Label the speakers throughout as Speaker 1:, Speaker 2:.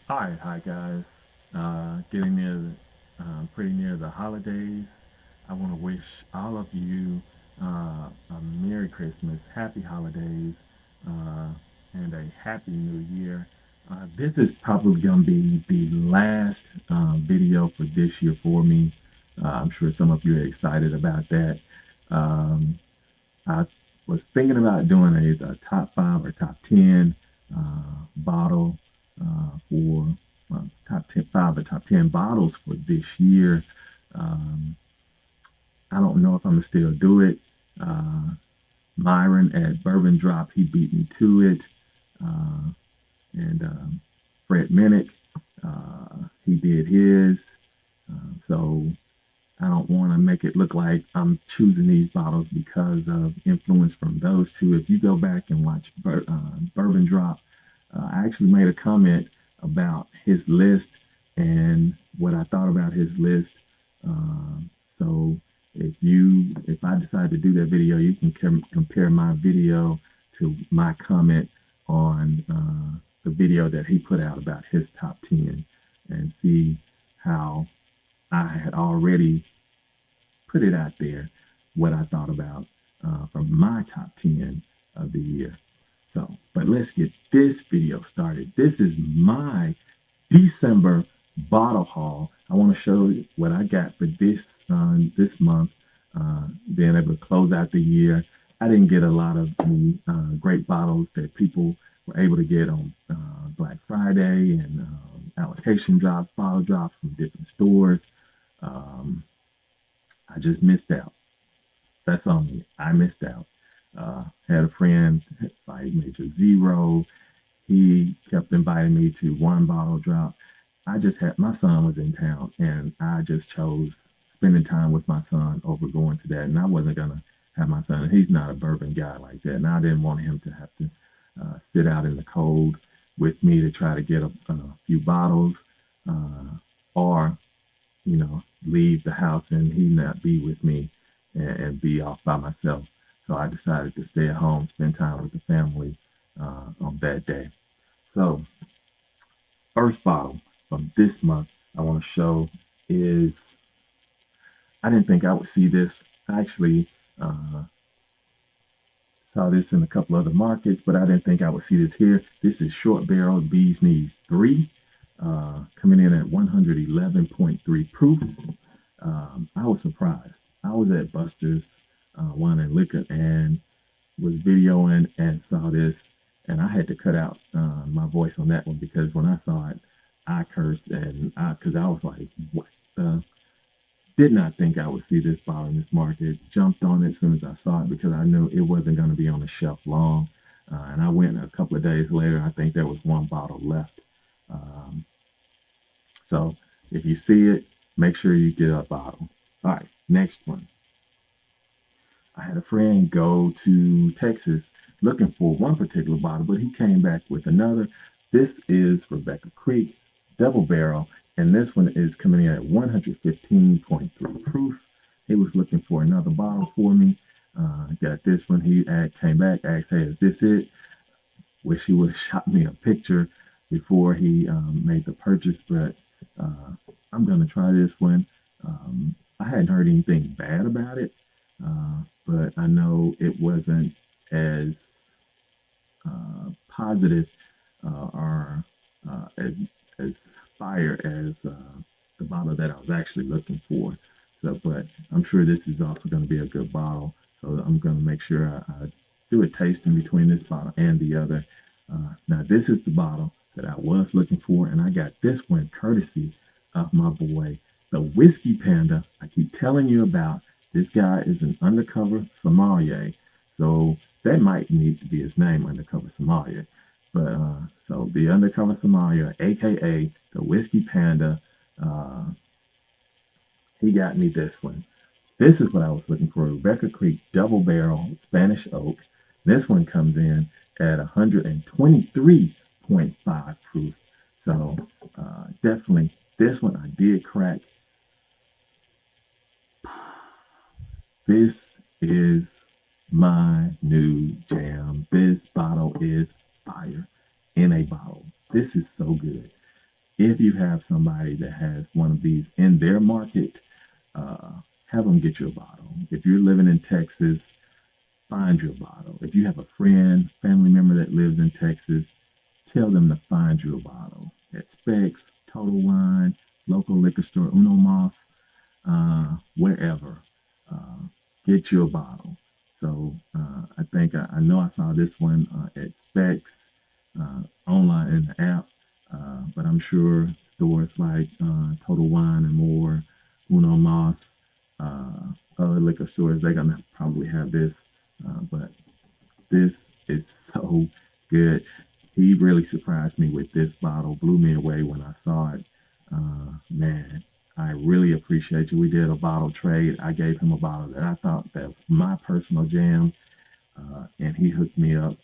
Speaker 1: All right, hi guys. Getting near, pretty near the holidays. I want to wish all of you a Merry Christmas, Happy Holidays, uh, and a Happy New Year. This is probably going to be the last video for this year for me. I'm sure some of you are excited about that. Um, I was thinking about doing a top five or top 10 bottle for top 10, five or top 10 bottles for this year. Um, I don't know if I'm gonna still do it. Uh, Myron at Bourbon Drop, he beat me to it. Uh, and Fred Minnick, he did his. So I don't want to make it look like I'm choosing these bottles because of influence from those two. If you go back and watch Bourbon Drop, I actually made a comment about his list and what I thought about his list. So if I decide to do that video, you can compare my video to my comment on the video that he put out about his top 10 and see how I had already put it out there what I thought about from my top 10 of the year. So, but let's get this video started. This is my December bottle haul. I want to show you what I got for this month, being able to close out the year. I didn't get a lot of the great bottles that people were able to get on Black Friday and allocation drops, bottle drops from different stores. Um, I just missed out. That's on me. I missed out. Had a friend invite me to zero. He kept inviting me to one bottle drop. I just had my son was in town, and I just chose spending time with my son over going to that. And I wasn't gonna have my son. He's not a bourbon guy like that, and I didn't want him to have to sit out in the cold with me to try to get a few bottles, or leave the house and he not be with me and be off by myself. So I decided to stay at home, spend time with the family on that day. So, first bottle from this month I want to show is I didn't think I would see this. I actually saw this in a couple other markets, but I didn't think I would see this here. This is Short Barrel Bee's Knees 3, coming in at 111.3 proof. I was surprised. I was at Buster's Wine and Liquor and was videoing and saw this, and I had to cut out my voice on that one because when I saw it, I cursed and because I was like, what? Did not think I would see this bottle in this market. Jumped on it as soon as I saw it because I knew it wasn't going to be on the shelf long. And I went a couple of days later. I think there was one bottle left. Um, so if you see it, make sure you get a bottle. All right, next one. I had a friend go to Texas looking for one particular bottle, but he came back with another. This is Rebecca Creek Double Barrel, and this one is coming in at 115.3 proof. He was looking for another bottle for me. Got this one. He came back, asked, "Hey, is this it?" Wish he would have shot me a picture before he made the purchase, but uh, I'm gonna try this one. I hadn't heard anything bad about it, but I know it wasn't as positive or as fire as the bottle that I was actually looking for. So, but I'm sure this is also going to be a good bottle. So I'm going to make sure I do a tasting between this bottle and the other. Now, this is the bottle that I was looking for, and I got this one courtesy of my boy, the Whiskey Panda. I keep telling you about this guy is an undercover sommelier. So that might need to be his name, undercover sommelier. But so the undercover sommelier, aka the Whiskey Panda, uh, he got me this one. This is what I was looking for: Rebecca Creek Double Barrel Spanish Oak. This one comes in at 123.5 proof. So definitely this one I did crack. This is my new jam. This bottle is fire in a bottle. This is so good. If you have somebody that has one of these in their market, uh, have them get you a bottle. If you're living in Texas, find you a bottle. If you have a friend, family member that lives in Texas, tell them to find you a bottle at Specs, Total Wine, local liquor store, Uno Moss, wherever. Uh, get you a bottle. So I think I know I saw this one at Specs, online in the app, but I'm sure stores like Total Wine and more, Uno Moss, other liquor stores, they're gonna probably have this. But this is so good. He really surprised me with this bottle, blew me away when I saw it. Man, I really appreciate you. We did a bottle trade. I gave him a bottle that I thought that was my personal jam, and he hooked me up.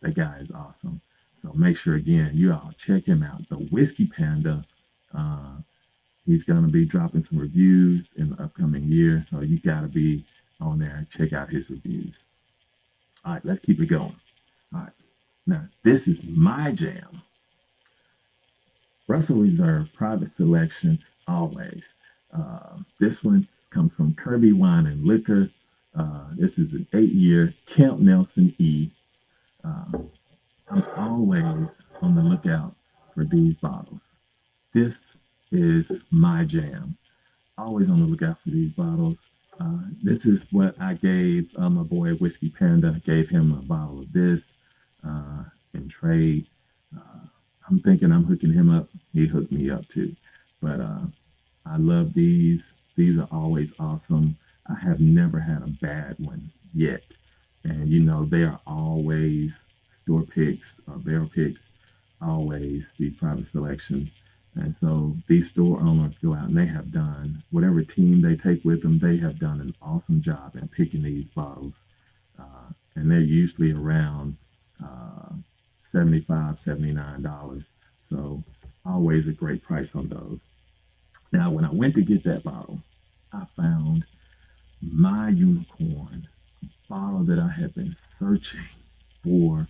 Speaker 1: That guy is awesome. So make sure again, you all check him out. The Whiskey Panda. Uh, he's gonna be dropping some reviews in the upcoming year, so you gotta be on there and check out his reviews. All right, let's keep it going. All right, now this is my jam. Russell Reserve Private Selection, always. This one comes from Kirby Wine and Liquor. This is an 8-year Camp Nelson E. Uh, I'm always on the lookout for these bottles. This is my jam. Always on the lookout for these bottles. This is what I gave my boy Whiskey Panda. Gave him a bottle of this uh, in trade. Uh, I'm thinking I'm hooking him up. He hooked me up too. But I love these. These are always awesome. I have never had a bad one yet. And you know, they are always store picks or barrel picks, always these private selections. And so these store owners go out and they have done whatever team they take with them, they have done an awesome job in picking these bottles. And they're usually around uh, $75, $79. So always a great price on those. Now, when I went to get that bottle, I found my unicorn bottle that I had been searching for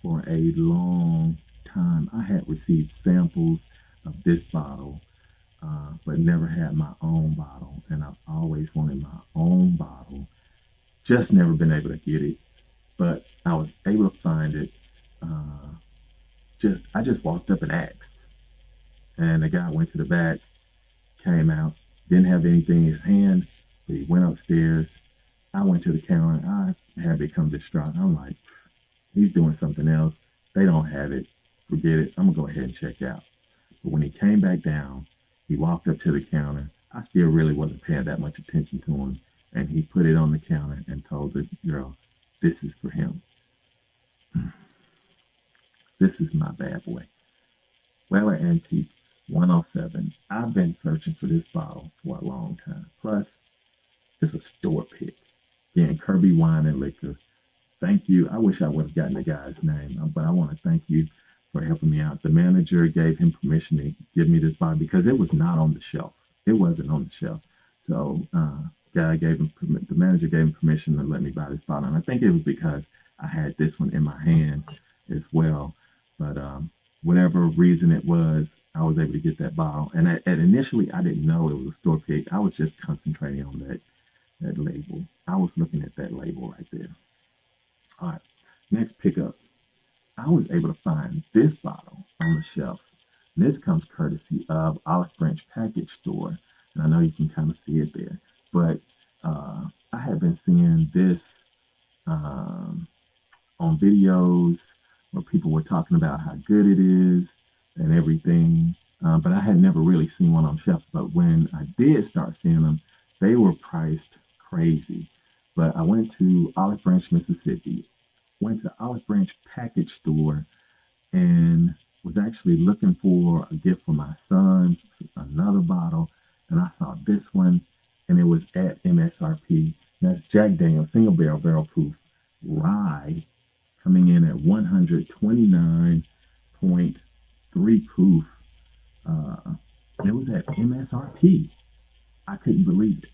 Speaker 1: for a long time. I had received samples of this bottle, but never had my own bottle, and I've always wanted my own bottle. Just never been able to get it, but I was able to find it. Uh, just I just walked up and asked, and the guy went to the back, came out, didn't have anything in his hand, but he went upstairs. I went to the counter. I had become distraught. I'm like, he's doing something else. They don't have it. Forget it. I'm gonna go ahead and check out. But when he came back down, he walked up to the counter. I still really wasn't paying that much attention to him. And he put it on the counter and told the girl, this is for him. This is my bad boy. Weller Antique 107. I've been searching for this bottle for a long time. Plus, it's a store pick. Again, Kirby Wine and Liquor. Thank you. I wish I would have gotten the guy's name, but I want to thank you for helping me out. The manager gave him permission to give me this bottle because it was not on the shelf. It wasn't on the shelf. So, the manager gave him permission to let me buy this bottle. And I think it was because I had this one in my hand as well. But whatever reason it was, I was able to get that bottle. And initially, I didn't know it was a store pick. I was just concentrating on that label. I was looking at that label right there. All right, next pickup. I was able to find this bottle on the shelf. And this comes courtesy of Olive Branch Package Store. And I know you can kind of see it there. But I have been seeing this um, on videos where people were talking about how good it is and everything. But I had never really seen one on shelf. But when I did start seeing them, they were priced crazy. But I went to Olive Branch, Mississippi, went to Olive Branch Package Store, and was actually looking for a gift for my son, another bottle, and I saw this one, and it was at MSRP. That's Jack Daniel's Single Barrel Proof Rye, coming in at 129.3 proof. It was at MSRP. I couldn't believe it.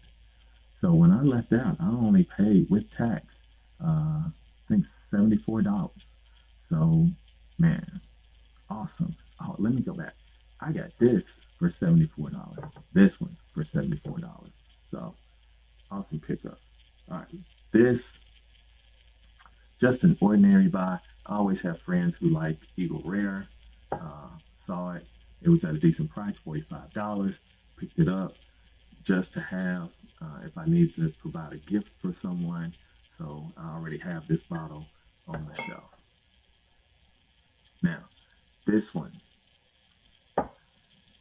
Speaker 1: So when I left out, I only paid with tax, I think $74. So, man, awesome. Oh, let me go back. I got this for $74. This one for $74. So awesome pickup. All right, this just an ordinary buy. I always have friends who like Eagle Rare. Uh, Saw it. It was at a decent price, $45. Picked it up just to have if I need to provide a gift for someone. So I already have this bottle on the shelf. Now, this one.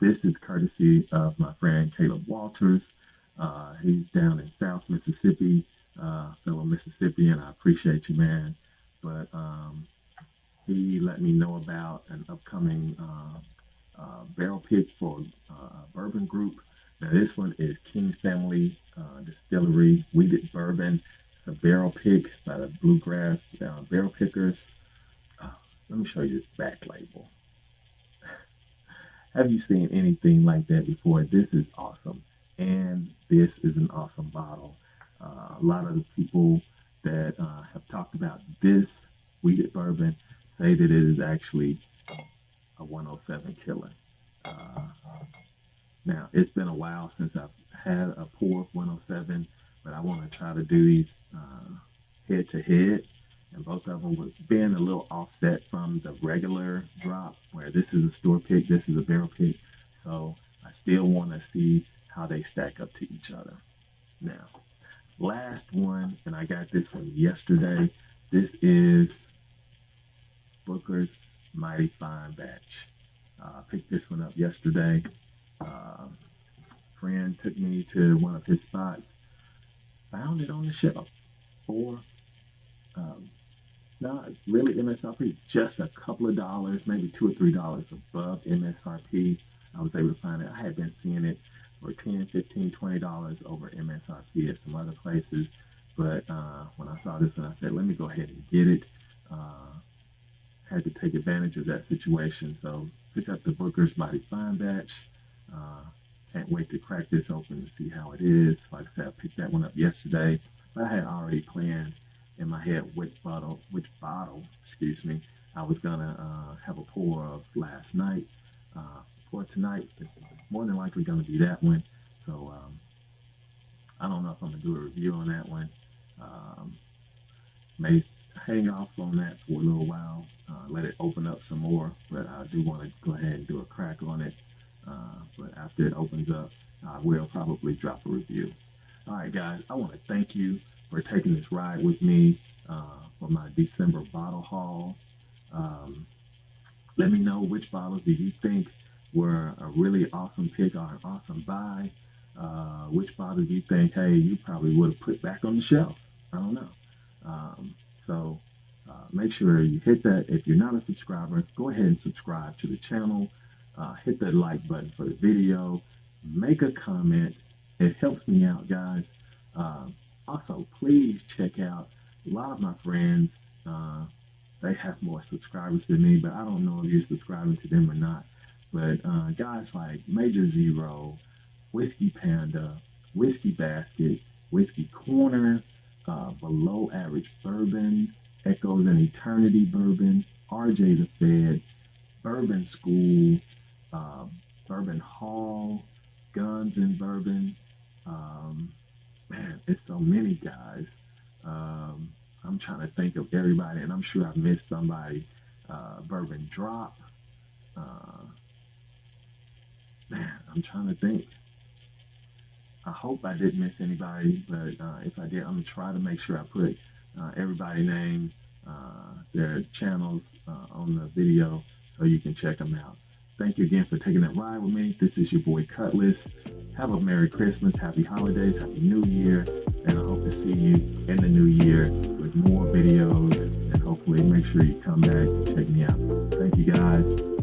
Speaker 1: This is courtesy of my friend Caleb Walters. He's down in South Mississippi, fellow Mississippian. I appreciate you, man. But he let me know about an upcoming barrel pick for bourbon group. Now this one is King's Family Distillery Wheated Bourbon. It's a barrel pick by the Bluegrass Barrel Pickers. Let me show you this back label. Have you seen anything like that before? This is awesome. And this is an awesome bottle. A lot of the people that have talked about this wheated bourbon say that it is actually a 107 killer. Uh, Now, it's been a while since I've had a pour of 107, but I want to try to do these head to head. And both of them was being a little offset from the regular drop, where this is a store pick, this is a barrel pick. So I still want to see how they stack up to each other. Now, last one, and I got this one yesterday. This is Booker's Mighty Fine Batch. I picked this one up yesterday. Friend took me to one of his spots, found it on the shelf for not really MSRP, just a couple of dollars, maybe $2 or $3 above MSRP. I was able to find it. I had been seeing it for $10, $15, $20 over MSRP at some other places, but when I saw this one, I said, let me go ahead and get it. Had to take advantage of that situation, so pick up the Booker's Mighty Fine Batch. Can't wait to crack this open and see how it is. Like I said, I picked that one up yesterday, but I had already planned in my head which bottle, I was gonna have a pour of last night. For tonight, it's more than likely gonna be that one. So I don't know if I'm gonna do a review on that one. May hang off on that for a little while, let it open up some more, but I do want to go ahead and do a crack on it. But after it opens up, I will probably drop a review. All right, guys, I want to thank you for taking this ride with me for my December bottle haul. Let me know which bottles do you think were a really awesome pick or an awesome buy. Which bottles do you think, hey, you probably would have put back on the shelf? I don't know. So make sure you hit that. If you're not a subscriber, go ahead and subscribe to the channel. Hit that like button for the video. Make a comment. It helps me out, guys. Also, please check out a lot of my friends. They have more subscribers than me, but I don't know if you're subscribing to them or not. But guys like Major Zero, Whiskey Panda, Whiskey Basket, Whiskey Corner, Below Average Bourbon, Echoes and Eternity Bourbon, RJ the Fed, Bourbon School, Bourbon Hall, Guns and Bourbon. Man, it's so many, guys. I'm trying to think of everybody, and I'm sure I've missed somebody. Bourbon Drop. Man, I'm trying to think. I hope I didn't miss anybody, but if I did, I'm going to try to make sure I put everybody's name, their channels on the video so you can check them out. Thank you again for taking that ride with me. This is your boy Cutlass. Have a Merry Christmas, Happy Holidays, Happy New Year, and I hope to see you in the new year with more videos, and hopefully make sure you come back and check me out. Thank you, guys.